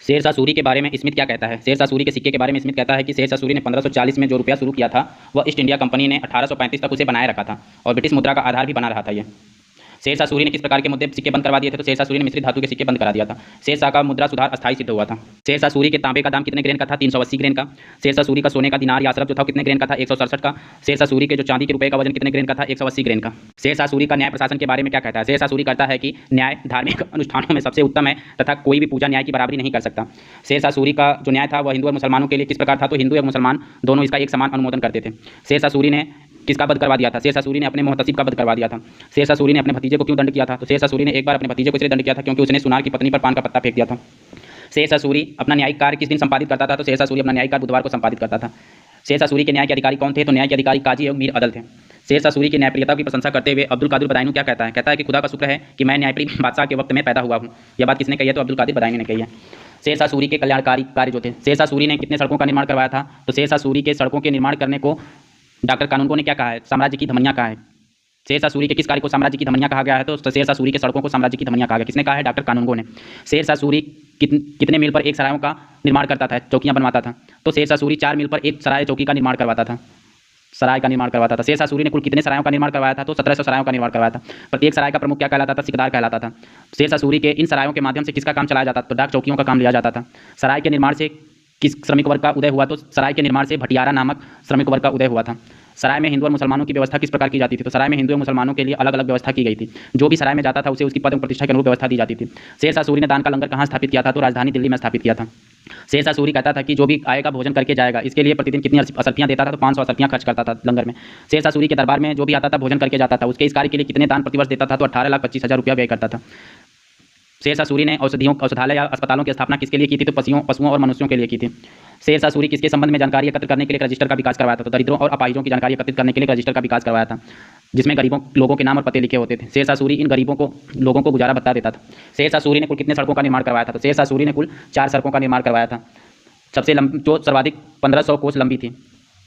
शेरशाह सूरी के बारे में स्मिथ क्या कहता है? शेरशाह सूरी के सिक्के के बारे में स्मिथ कहता है कि शेरशाह सूरी ने 1540 में जो रुपया शुरू किया था वह ईस्ट इंडिया कंपनी ने 1835 तक उसे बनाए रखा था और ब्रिटिश मुद्रा का आधार भी बना रहा था ये। शेरशाह सूरी ने किस प्रकार के मुद्दे सिक्के बंद करवा दिए थे? तो शेरशाह सूरी ने मिश्रित धातु के सिक्के बंद करा दिया था। शेरशाह का मुद्रा सुधार अस्थायी सिद्ध हुआ था। शेरशाह सूरी के तांबे का दाम कितने ग्रेन का था? 380 ग्रेन का। शेरशाह सूरी का सोने का दिनार या अशरफ जो था कितने ग्रेन का था? 167 का। शेरशाह सूरी के जो चांदी के रुपए का वजन कितने ग्रेन का था? 180 ग्रेन का। शेरशाह सूरी का न्याय प्रशासन के बारे में क्या कहता है? शेरशाह सूरी कहता है कि न्याय धार्मिक अनुष्ठानों में सबसे उत्तम है तथा कोई भी पूजा न्याय की बराबरी नहीं कर सकता। शेरशाह सूरी का जो न्याय था वह हिंदू और मुसलमानों के लिए किस प्रकार था? तो हिंदू और मुसलमान दोनों इसका एक समान अनुमोदन करते थे। शेरशाह सूरी ने किसका वध करवा दिया था? शेरशाह सूरी ने अपने मोहतसिब का वध करवा दिया था। शेरशाह सूरी ने अपने भतीजे को क्यों दंड किया था? तो शेरशाह सूरी ने एक बार अपने भतीजे को इसलिए दंड किया था क्योंकि उसने सुनार की पत्नी पर पान का पत्ता फेंक दिया था। शेरशाह सूरी अपना न्यायिक कार्य किस दिन संपादित करता था? तो शेरशाह सूरी अपना न्यायिक कार्य बुधवार को संपादित करता था। शेरशाह सूरी के न्याय के अधिकारी कौन थे? तो न्याय के अधिकारी काजी एवं मीर अदल थे। शेरशाह सूरी की न्यायप्रियता की प्रशंसा करते हुए अब्दुल कादिर बदायूनी क्या कहता है? कहता है कि खुदा का शुक्र है कि मैं न्यायप्रिय बादशाह के वक्त में पैदा हुआ हूँ। यह बात किसने कही है? तो अब्दुल कादिर बदायूनी ने कही है। शेरशाह सूरी के कल्याणकारी कार्य जो थे, शेरशाह सूरी ने कितने सड़कों का निर्माण करवाया था? तो शेरशाह सूरी के सड़कों के निर्माण करने को डॉक्टर कानूनगो ने क्या कहा है? साम्राज्य की धमनियाँ कहा है। शेरशाह सूरी के किस कार्य को साम्राज्य की धमनियाँ कहा गया है? तो शेरशाह सूरी के सड़कों को साम्राज्य की धमनियाँ कहा गया। किसने कहा है? डॉक्टर कानूनगो ने। शेरशाह सूरी कितने मील पर एक सरायों का निर्माण करता था, चौकियाँ बनवाता था? तो शेरशाह सूरी 4 मील पर एक सराय चौकी का निर्माण करवाता था, सराय का निर्माण करवाता था। शेरशाह सूरी ने कुल कितने सरायों का निर्माण करवाया था? तो 1700 सरायों का निर्माण करवाया था। प्रत्येक सराय का प्रमुख क्या कहलाता था? सिकदार कहलाता था। शेरशाह सूरी के इन सरायों के माध्यम से किसका काम चलाया जाता था? तो डाक चौकियों का काम लिया जाता था। सराय के निर्माण से किस श्रमिक वर्ग का उदय हुआ? तो सराय के निर्माण से भटियारा नामक श्रमिक वर्ग का उदय हुआ था। सराय में हिंदू और मुसलमानों की व्यवस्था किस प्रकार की जाती थी? तो सराय में हिंदू और मुसलमानों के लिए अलग अलग व्यवस्था की गई थी। जो भी सराय में जाता था उसे उसकी पद प्रतिष्ठा के अनुरूप व्यवस्था दी जाती थी। शेरशाह सूरी ने दान का लंगर कहाँ स्थापित किया था? तो राजधानी दिल्ली में स्थापित किया था। शेरशाह सूरी कहता था कि जो भी आएगा भोजन करके जाएगा, इसके लिए प्रतिदिन कितनी असरफियाँ देता था? तो 500 असरफियाँ खर्च करता था लंगर में। शेरशाह सूरी के दरबार में जो भी आता था भोजन करके जाता था, उसके इस कार्य के लिए कितने दान प्रतिवर्ष देता था? तो 18,25,000 रुपया व्यय करता था। शेरशाह सूरी ने औषधालय या अस्पतालों की स्थापना किसके लिए की थी? तो पशुओं और मनुष्यों के लिए की थी। शेरशाह सूरी किसके संबंध में जानकारी एकत्रित करने के लिए रजिस्टर का विकास करवाया था? तो दरिद्रों और अपाहिजों की जानकारी एकत्रित करने के लिए रजिस्टर का विकास करवाया था, जिसमें गरीबों लोगों के नाम और पते लिखे होते थे। शेरशाह सूरी इन लोगों को गुजारा भत्ता देता था। शेरशाह सूरी ने कुल कितने सड़कों का निर्माण करवाया था? तो शेरशाह सूरी ने कुल 4 सड़कों का निर्माण करवाया था। सबसे जो सर्वाधिक 1500 कोस लंबी थी।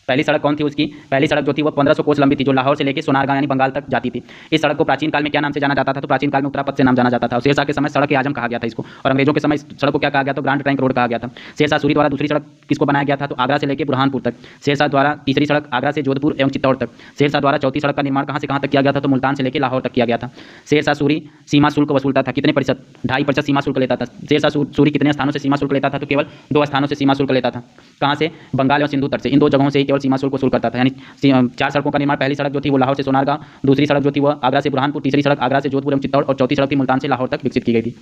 पहली सड़क कौन थी? उसकी पहली सड़क जो थी वो 1500 कोस लंबी थी, जो लाहौर से लेकर सोनारगांव यानी बंगाल तक जाती थी। इस सड़क को प्राचीन काल में क्या नाम से जाना जाता था? तो प्राचीन काल में उत्तरापथ से नाम जाना जाता था। और शेरशाह के समय सड़क ए आजम कहा गया था इसको, और अंग्रेजों के समय इस सड़क को क्या कहा गया? तो ग्रांड ट्रंक रोड कहा गया था। शेरशाह सूरी द्वारा दूसरी सड़क किसको बनाया गया था? तो आगरा से लेकर बुरहानपुर तक। शेरशाह द्वारा तीसरी सड़क आगरा से जोधपुर एवं चित्तौड़ तक। शेरशाह द्वारा चौथी सड़क का निर्माण कहाँ से कहाँ तक किया गया था? तो मुल्तान से लेकर लाहौर तक किया गया था। शेरशाह सूरी सीमा शुल्क वसूलता था कितने प्रतिशत? 2.5% सीमा शुल्क लेता था। शेरशाह सूरी कितने स्थानों से सीमा शुल्क लेता था? तो केवल 2 स्थानों से सीमा शुल्क लेता था। कहाँ से? बंगाल और सिंधु तट से। इन 2 जगहों से ही केवल सीमा शुल्क वसूल करता था। यानी 4 सड़कों का निर्माण, पहली सड़क जो थी वो लाहौर से सोनारगांव, दूसरी सड़क जो थी वो आगरा से बुरहानपुर, तीसरी सड़क आगरा से जोधपुर एवं चित्तौड़ और चौथी सड़क थी मुल्तान से लाहौर तक विकसित की गई थी।